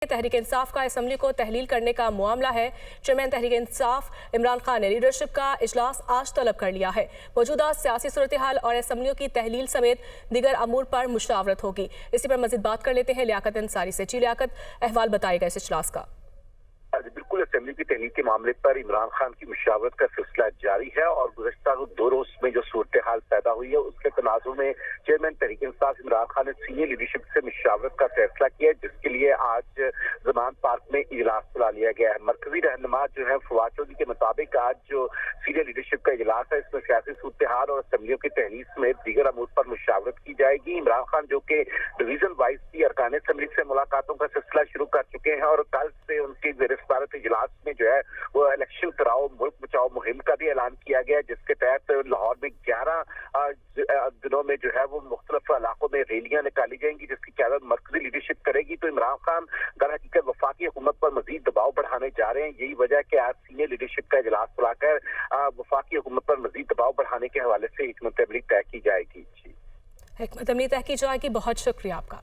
तहरीक इंसाफ का असम्बली को तहलील करने का मामला है। चेयरमैन तहरीक इंसाफ इमरान खान ने लीडरशिप का इजलास आज तलब कर लिया है। मौजूदा सियासी सूरत हाल और असम्बलियों की तहलील समेत दीगर अमूर पर मुशावरत होगी। इसी पर मजीद बात कर लेते हैं लियाकत अंसारी से। जी लियाकत, अहवाल बताएगा इस इजलास का। बिल्कुल, असेंबली की तहलील के मामले पर इमरान खान की मुशावरत का सिलसिला जारी है और गुज़श्ता 2 रोज में जो सूरत हाल पैदा हुई है उसके तनाजुर में चेयरमैन तहरीक इंसाफ इमरान खान ने सीनियर लीडरशिप से मुशावरत का फैसला किया है, जिसके लिए आज जमान पार्क में इजलास बुला लिया गया है। मरकजी रहनुमा जो है फवाद चौधरी के मुताबिक आज जो सीनियर लीडरशिप का इजलास है इसमें सियासी सूरत हाल और असेंबलियों की तहलील समेत दीगर अमूर पर मुशावरत की जाएगी। इमरान खान जो कि डिवीजन वाइज की अरकान असेंबली से मुलाकातों का सिलसिला शुरू कर चुके हैं और कल से उनकी ज़ेर-ए-सदारत इजलास में जो है वो इलेक्शन कराओ मुल्क बचाओ मुहिम का भी ऐलान किया गया, जिसके तहत लाहौर में 11 दिनों में जो है वो मुख्तलिफ इलाकों में रैलियां निकाली जाएंगी, जिसकी क़यादत मरकजी लीडरशिप करेगी। तो इमरान खान दर हकीकत वफाकी हुकूमत पर मजीद दबाव बढ़ाने जा रहे हैं। यही वजह है कि आज सीनियर लीडरशिप का इजलास बुलाकर वफाकी हुकूमत पर मजीद दबाव बढ़ाने के हवाले से हिकमत अमली तय की जाएगी। हिकमत अमली तय की जाएगी। बहुत शुक्रिया आपका।